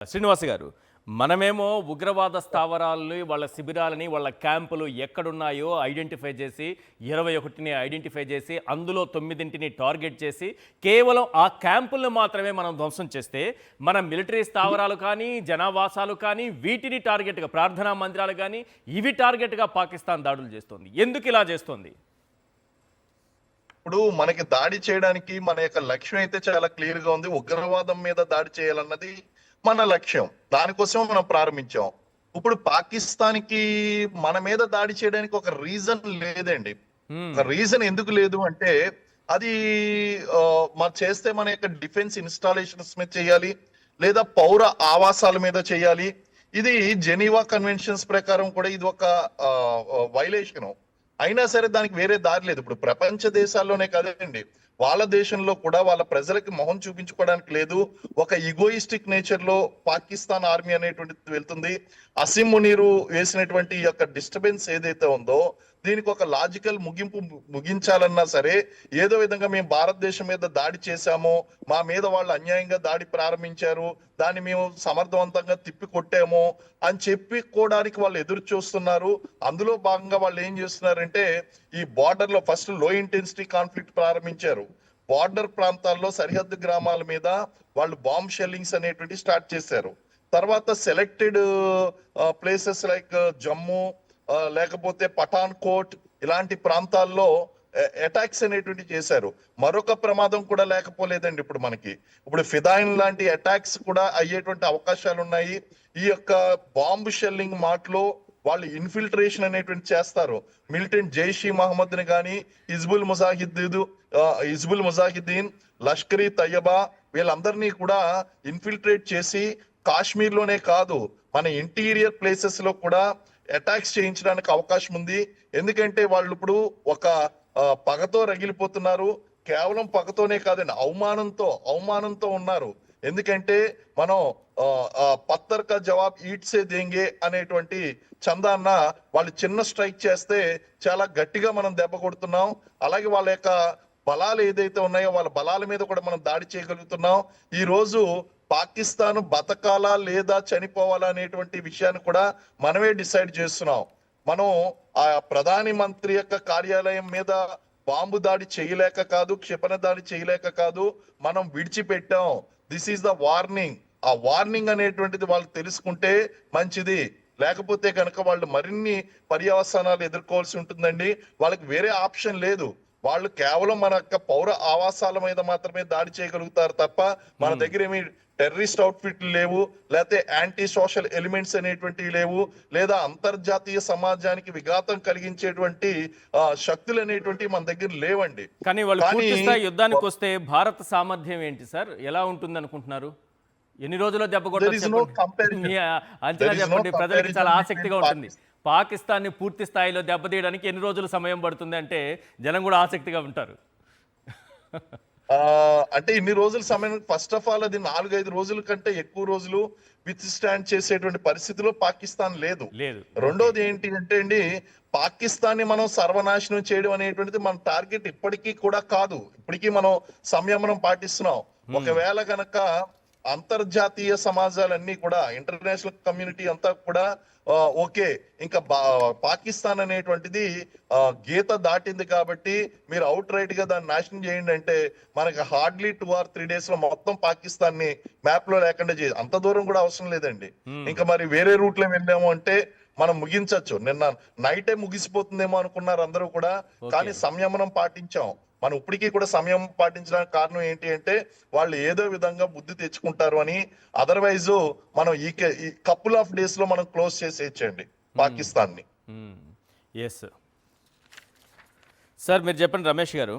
శ్రీనివాస్ గారు, మనమేమో ఉగ్రవాద స్థావరాలని, వాళ్ళ శిబిరాలని, వాళ్ళ క్యాంపులు ఎక్కడున్నాయో ఐడెంటిఫై చేసి 21ని ఐడెంటిఫై చేసి అందులో 9ంటిని టార్గెట్ చేసి కేవలం ఆ క్యాంపులను మాత్రమే మనం ధ్వంసం చేస్తే మన మిలిటరీ స్థావరాలు కానీ, జనావాసాలు కానీ వీటిని టార్గెట్గా, ప్రార్థనా మందిరాలు కానీ ఇవి టార్గెట్గా పాకిస్తాన్ దాడులు చేస్తోంది. ఎందుకు ఇలా చేస్తోంది? ఇప్పుడు మనకి దాడి చేయడానికి మన యొక్క లక్ష్యం అయితే చాలా క్లియర్ గా ఉంది. ఉగ్రవాదం మీద దాడి చేయాలన్నది మన లక్ష్యం. దానికోసం మనం ప్రారంభించాం. ఇప్పుడు పాకిస్తాన్ కి మన మీద దాడి చేయడానికి ఒక రీజన్ లేదండి. ఒక రీజన్ ఎందుకు లేదు అంటే అది మనం చేస్తే మన యొక్క డిఫెన్స్ ఇన్స్టాలేషన్స్ మీద చేయాలి, లేదా పౌర ఆవాసాల మీద చేయాలి. ఇది జెనీవా కన్వెన్షన్స్ ప్రకారం కూడా ఇది ఒక వైలేషన్. అయినా సరే దానికి వేరే దారి లేదు. ఇప్పుడు ప్రపంచ దేశాల్లోనే కాదండి, వాళ్ళ దేశంలో కూడా వాళ్ళ ప్రజలకి మొహం చూపించుకోవడానికి లేదు. ఒక ఈగోయిస్టిక్ నేచర్ లో పాకిస్తాన్ ఆర్మీ అనేటువంటిది వెళ్తుంది. అసిం మునీరు వేసినటువంటి ఈ యొక్క డిస్టర్బెన్స్ ఏదైతే ఉందో దీనికి ఒక లాజికల్ ముగింపు ముగించాలన్నా సరే, ఏదో విధంగా మేము భారతదేశం మీద దాడి చేశాము, మా మీద వాళ్ళు అన్యాయంగా దాడి ప్రారంభించారు, దాన్ని మేము సమర్థవంతంగా తిప్పి కొట్టాము అని చెప్పుకోవడానికి వాళ్ళు ఎదురు చూస్తున్నారు. అందులో భాగంగా వాళ్ళు ఏం చేస్తున్నారంటే ఈ బార్డర్ లో ఫస్ట్ లో ఇంటెన్సిటీ కాన్ఫ్లిక్ట్ ప్రారంభించారు. బార్డర్ ప్రాంతాల్లో సరిహద్దు గ్రామాల మీద వాళ్ళు బాంబ్ షెల్లింగ్స్ అనేటువంటి స్టార్ట్ చేశారు. తర్వాత సెలెక్టెడ్ ప్లేసెస్ లైక్ జమ్మూ, లేకపోతే పఠాన్ కోట్ ఇలాంటి ప్రాంతాల్లో అటాక్స్ అనేటువంటి చేశారు. మరొక ప్రమాదం కూడా లేకపోలేదండి. ఇప్పుడు ఫిదాయిన్ లాంటి అటాక్స్ కూడా అయ్యేటువంటి అవకాశాలు ఉన్నాయి. ఈ యొక్క బాంబ్ షెల్లింగ్ మాటలో వాళ్ళు ఇన్ఫిల్ట్రేషన్ అనేటువంటి చేస్తారు. మిలిటెంట్ జైష్ ఈ మహమ్మద్ ని కానీ, హిజ్బుల్ ముజాహిద్దీన్, లష్కరీ తయ్యబా వీళ్ళందరినీ కూడా ఇన్ఫిల్ట్రేట్ చేసి కాశ్మీర్ లోనే కాదు మన ఇంటీరియర్ ప్లేసెస్ లో కూడా అటాక్స్ చేయించడానికి అవకాశం ఉంది. ఎందుకంటే వాళ్ళు ఇప్పుడు ఒక పగతో రగిలిపోతున్నారు. కేవలం పగతోనే కాదండి, అవమానంతో ఉన్నారు. ఎందుకంటే మనం పత్తర్ కా జవాబ్ ఈట్ సే దేంగే అనేటువంటి చందాన్న వాళ్ళు చిన్న స్ట్రైక్ చేస్తే చాలా గట్టిగా మనం దెబ్బ కొడుతున్నాం. అలాగే వాళ్ళ యొక్క బలాలు ఏదైతే ఉన్నాయో వాళ్ళ బలాల మీద కూడా మనం దాడి చేయగలుగుతున్నాం. ఈ రోజు పాకిస్తాన్ బతకాలా లేదా చనిపోవాలా అనేటువంటి విషయాన్ని కూడా మనమే డిసైడ్ చేస్తున్నాం. మనం ఆ ప్రధాని మంత్రి యొక్క కార్యాలయం మీద బాంబు దాడి చేయలేక కాదు, క్షిపణి దాడి చేయలేక కాదు, మనం విడిచిపెట్టాం. This is the warning. ఆ వార్నింగ్ అనేటువంటిది వాళ్ళు తెలుసుకుంటే మంచిది. లేకపోతే కనుక వాళ్ళు మరిన్ని పర్యవసానాలు ఎదుర్కోవాల్సి ఉంటుందండి. వాళ్ళకి వేరే ఆప్షన్ లేదు. వాళ్ళు కేవలం మన యొక్క పౌర ఆవాసాల మీద మాత్రమే దాడి చేయగలుగుతారు తప్ప మన దగ్గర ఏమి టెర్రరిస్ట్ అవుట్ఫిట్లు లేవు, లేకపోతే యాంటీ సోషల్ ఎలిమెంట్స్ అనేటువంటివి లేవు, లేదా అంతర్జాతీయ సమాజానికి విఘాతం కలిగించేటువంటి శక్తులు అనేటువంటివి మన దగ్గర లేవండి. కానీ వాళ్ళు పూర్తి స్థాయి యుద్ధానికి వస్తే భారత సామర్థ్యం ఏంటి సార్? ఎలా ఉంటుంది అనుకుంటున్నారు? ఎన్ని రోజుల్లో దెబ్బ కొట్టొచ్చు? అంచనా చెప్పండి, ప్రజలకి చాలా ఆసక్తిగా ఉంటుంది. పాకిస్తాన్ ని పూర్తి స్థాయిలో దెబ్బతీయడానికి ఎన్ని రోజులు సమయం పడుతుంది అంటే జనం కూడా ఆసక్తిగా ఉంటారు. అంటే ఇన్ని రోజుల సమయం, ఫస్ట్ ఆఫ్ ఆల్ అది 4-5 రోజుల కంటే ఎక్కువ రోజులు విత్ స్టాండ్ చేసేటువంటి పరిస్థితిలో పాకిస్తాన్ లేదు. రెండోది ఏంటి అంటే అండి, పాకిస్తాన్ ని మనం సర్వనాశనం చేయడం అనేటువంటిది మన టార్గెట్ ఇప్పటికీ కూడా కాదు. ఇప్పటికీ మనం సంయమనం పాటిస్తున్నాం. ఒకవేళ గనక అంతర్జాతీయ సమాజాలన్నీ కూడా, ఇంటర్నేషనల్ కమ్యూనిటీ అంతా కూడా ఓకే, ఇంకా పాకిస్తాన్ అనేటువంటిది గీత దాటింది కాబట్టి మీరు అవుట్ రైట్ గా దాన్ని నాశనం చేయండి అంటే మనకి హార్డ్లీ 2 or 3 days లో మొత్తం పాకిస్తాన్ ని మ్యాప్ లో లేకుండా చేయాలి. అంత దూరం కూడా అవసరం లేదండి. ఇంకా మరి వేరే రూట్ లో వెళ్ళాము అంటే మనం ముగించవచ్చు. నిన్న నైటే ముగిసిపోతుందేమో అనుకున్నారు అందరూ కూడా, కానీ సంయమనం పాటించాం. మనం ఇప్పటికీ కూడా సమయం పాటించడానికి కారణం ఏంటి అంటే వాళ్ళు ఏదో విధంగా బుద్ధి తెచ్చుకుంటారు అని. అదర్వైజ్ మనం ఈ కపుల్ ఆఫ్ డేస్ లో మనం క్లోజ్ చేసేయచ్చండి పాకిస్తాన్ ని. ఎస్ సార్, మీరు చెప్పండి రమేష్ గారు.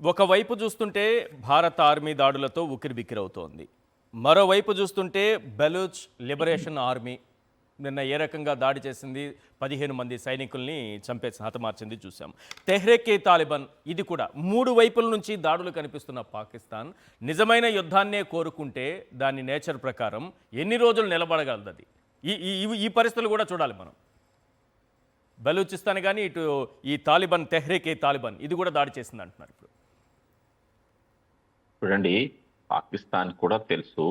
ఒకవైపు చూస్తుంటే భారత ఆర్మీ దాడులతో ఉక్కిరిబిక్కిరవుతోంది, మరోవైపు చూస్తుంటే బెలూచ్ లిబరేషన్ ఆర్మీ నిన్న ఏ రకంగా దాడి చేసింది, 15 మంది సైనికుల్ని చంపేసి హతమార్చింది చూసాం. తెహ్రీక్ ఏ తాలిబాన్, ఇది కూడా 3 వైపుల నుంచి దాడులు కనిపిస్తున్న పాకిస్తాన్ నిజమైన యుద్ధాన్నే కోరుకుంటే దాని నేచర్ ప్రకారం ఎన్ని రోజులు నిలబడగలదు? అది ఈ పరిస్థితులు కూడా చూడాలి మనం. బలూచిస్తాన్ కానీ ఇటు ఈ తాలిబాన్, తెహ్రీక్ ఏ తాలిబాన్ ఇది కూడా దాడి చేసింది అంటున్నారు. ఇప్పుడు చూడండి, పాకిస్తాన్ కూడా తెలుసు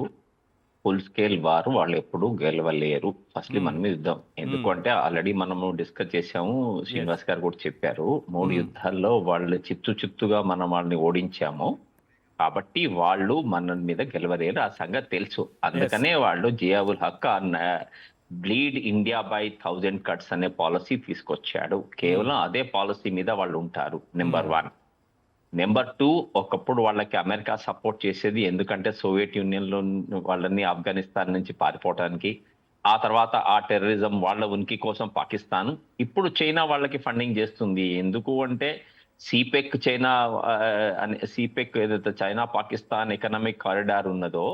ఫుల్ స్కేల్ వార్ వాళ్ళు ఎప్పుడు గెలవలేరు. ఫస్ట్లీ మన మీద యుద్ధం. ఎందుకంటే ఆల్రెడీ మనము డిస్కస్ చేసాము, శ్రీనివాస్ గారు కూడా చెప్పారు. 3 యుద్ధాల్లో వాళ్ళు చిత్తుగా మనం వాళ్ళని ఓడించాము. కాబట్టి వాళ్ళు మన మీద గెలవలేరు, ఆ సంగతి తెలుసు. అందుకనే వాళ్ళు Zia-ul Haq bleed India by 1000 cuts అనే పాలసీ తీసుకొచ్చాడు. కేవలం అదే పాలసీ మీద వాళ్ళు ఉంటారు. నెంబర్ 1. నెంబర్ 2, ఒకప్పుడు వాళ్ళకి అమెరికా సపోర్ట్ చేసేది, ఎందుకంటే సోవియట్ యూనియన్ లో వాళ్ళని ఆఫ్ఘనిస్తాన్ నుంచి పారిపోవడానికి, ఆ తర్వాత ఆ టెర్రరిజం వాళ్ళ ఉనికి కోసం పాకిస్తాన్. ఇప్పుడు చైనా వాళ్ళకి ఫండింగ్ చేస్తుంది. ఎందుకు అంటే సిపెక్ చైనా సిపెక్ ఏదైతే చైనా పాకిస్తాన్ ఎకనామిక్ కారిడార్ ఉన్నదో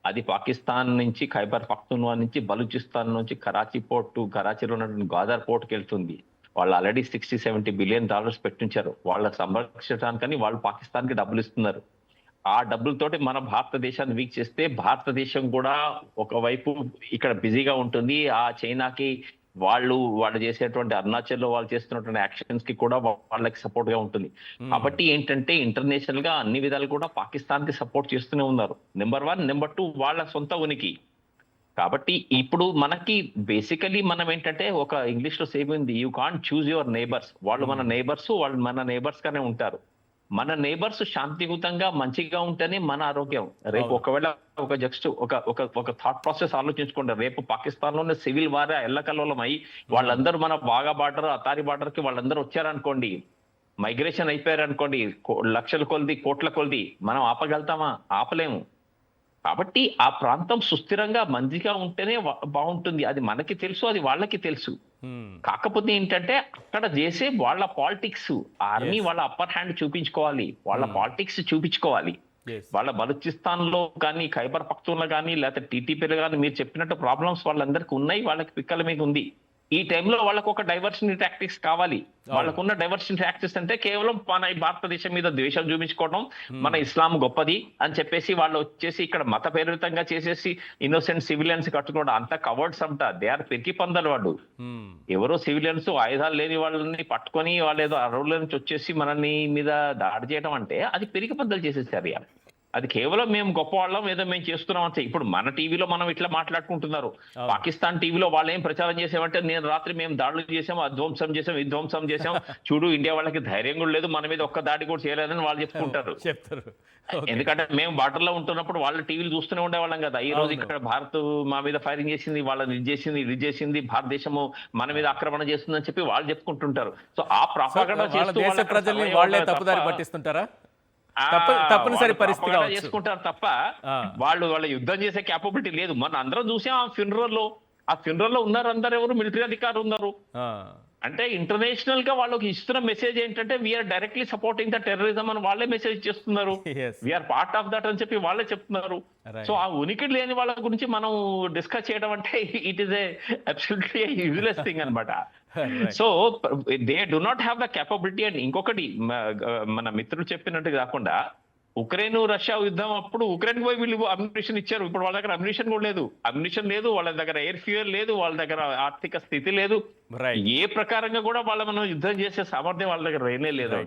అది పాకిస్తాన్ నుంచి ఖైబర్ పఖ్తూన్వా నుంచి బలూచిస్తాన్ నుంచి కరాచీలో ఉన్నటువంటి గ్వాదర్ పోర్ట్కి వెళ్తుంది. వాళ్ళు ఆల్రెడీ $60-70 బిలియన్ పెట్టించారు. వాళ్ళకి సంరక్షించడానికని వాళ్ళు పాకిస్తాన్కి డబ్బులు ఇస్తున్నారు. ఆ డబ్బులతోటి మన భారతదేశాన్ని వీక్ చేస్తే భారతదేశం కూడా ఒకవైపు ఇక్కడ బిజీగా ఉంటుంది. ఆ చైనాకి వాళ్ళు చేసేటువంటి అరుణాచల్లో వాళ్ళు చేస్తున్నటువంటి యాక్షన్స్ కి కూడా వాళ్ళకి సపోర్ట్ గా ఉంటుంది. కాబట్టి ఏంటంటే ఇంటర్నేషనల్ గా అన్ని విధాలు కూడా పాకిస్తాన్ కి సపోర్ట్ చేస్తూనే ఉన్నారు. నెంబర్ 1. నెంబర్ 2, వాళ్ళ సొంత ఉనికి. కాబట్టి ఇప్పుడు మనకి బేసికలీ మనం ఏంటంటే ఒక ఇంగ్లీష్ లో సేమ్ ఉంది, you can't choose your neighbours. వాళ్ళు మన నేబర్స్, వాళ్ళు మన నేబర్స్ గానే ఉంటారు. మన నేబర్స్ శాంతియుతంగా మంచిగా ఉంటేనే మన ఆరోగ్యం. రేపు ఒకవేళ ఒక థాట్ ప్రాసెస్ ఆలోచించుకోండి. రేపు పాకిస్తాన్ లోనే సివిల్ వార్ ఎల్లకల్లోలం అయ్యి వాళ్ళందరూ మన బాగా బార్డర్ అతారి బార్డర్ కి వాళ్ళందరూ వచ్చారనుకోండి, మైగ్రేషన్ అయిపోయారు అనుకోండి, లక్షల కొలది కోట్ల కొలది, మనం ఆపగలుగుతామా? ఆపలేము. కాబట్టి ఆ ప్రాంతం సుస్థిరంగా మంచిగా ఉంటేనే బాగుంటుంది. అది మనకి తెలుసు, అది వాళ్ళకి తెలుసు. కాకపోతే ఏంటంటే అక్కడ చేసే వాళ్ళ పాలిటిక్స్, ఆర్మీ వాళ్ళ అప్పర్ హ్యాండ్ చూపించుకోవాలి, వాళ్ళ పాలిటిక్స్ చూపించుకోవాలి. వాళ్ళ బలూచిస్తాన్ లో కానీ ఖైబర్ పఖ్తూన్లో కానీ లేకపోతే టీటీపీలో కానీ మీరు చెప్పినట్టు ప్రాబ్లమ్స్ వాళ్ళందరికీ ఉన్నాయి, వాళ్ళకి పిక్కల మీద ఉంది. ఈ టైంలో వాళ్ళకు ఒక డైవర్షన్ టాక్టిక్స్ కావాలి. వాళ్ళకున్న డైవర్షన్ టాక్టిక్స్ అంటే కేవలం మన భారతదేశం మీద ద్వేషం చూపించుకోవడం, మన ఇస్లాం గొప్పది అని చెప్పేసి వాళ్ళు వచ్చేసి ఇక్కడ మత ప్రేరితంగా చేసేసి ఇన్నోసెంట్ సివిలియన్స్ కట్టుకోవడం. అంత కవర్డ్స్ అంతా దే ఆర్ పెరికి పందలు. వాళ్ళు ఎవరో సివిలియన్స్ ఆయుధాలు లేని వాళ్ళని పట్టుకొని వాళ్ళు ఏదో అడవుల నుంచి వచ్చేసి మనల్ని మీద దాడి చేయడం అంటే అది పెరికి పందలు చేసేసారు. అది కేవలం మేము గొప్ప వాళ్ళం ఏదో మేము చేస్తున్నాం అంటే. ఇప్పుడు మన టీవీలో మనం ఇట్లా మాట్లాడుకుంటున్నారు, పాకిస్తాన్ టీవీలో వాళ్ళు ఏం ప్రచారం చేసామంటే నేను రాత్రి మేము దాడులు చేసాం, అధ్వంసం చేసాం, విధ్వంసం చేసాం, చూడు ఇండియా వాళ్ళకి ధైర్యం కూడా లేదు, మన మీద ఒక్క దాడి కూడా చేయలేదని వాళ్ళు చెప్పుకుంటారు. ఎందుకంటే మేము బార్డర్ లో ఉంటున్నప్పుడు వాళ్ళ టీవీలు చూస్తూనే ఉండేవాళ్ళం కదా. ఈ రోజు ఇక్కడ భారత్ మా మీద ఫైరింగ్ చేసింది, వాళ్ళని ఇది చేసింది, భారతదేశము మన మీద ఆక్రమణ చేస్తుందని చెప్పి వాళ్ళు చెప్పుకుంటుంటారు. సో ఆ ప్రాపగండా చేస్తూ ప్రజల్ని వాళ్ళే తప్పుదారి పట్టిస్తుంటారా? తప్పనిసరి పరిస్థితిగా చేసుకుంటారు తప్ప వాళ్ళ యుద్ధం చేసే క్యాపబిలిటీ లేదు. మన అందరం చూసాం ఆ ఫ్యూనరల్లో ఉన్నారు అందరు, ఎవరు మిలిటరీ అధికారులు ఉన్నారు. అంటే ఇంటర్నేషనల్ గా వాళ్ళకి ఇస్తున్న మెసేజ్ ఏంటంటే we are directly supporting the terrorism అని వాళ్ళే మెసేజ్ చేస్తున్నారు. వీఆర్ పార్ట్ ఆఫ్ దట్ అని చెప్పి వాళ్ళే చెప్తున్నారు. సో ఆ ఉనికి లేని వాళ్ళ గురించి మనం డిస్కస్ చేయడం అంటే it is absolutely useless thing అన్నమాట. So they do not have the capability. And ఇంకొకటి మన మిత్రులు చెప్పినట్టు కాకుండా ఉక్రెయిన్ రష్యా యుద్ధం అప్పుడు ఉక్రెయిన్ పోయి వీళ్ళు అమ్యునిషన్ ఇచ్చారు. ఇప్పుడు వాళ్ళ దగ్గర అమ్యునిషన్ కూడా లేదు, వాళ్ళ దగ్గర ఎయిర్ ఫ్యూయల్ లేదు, వాళ్ళ దగ్గర ఆర్థిక స్థితి లేదు, ఏ ప్రకారంగా కూడా మనం యుద్ధం చేసే సామర్థ్యం వాళ్ళ దగ్గర లేనే లేదు.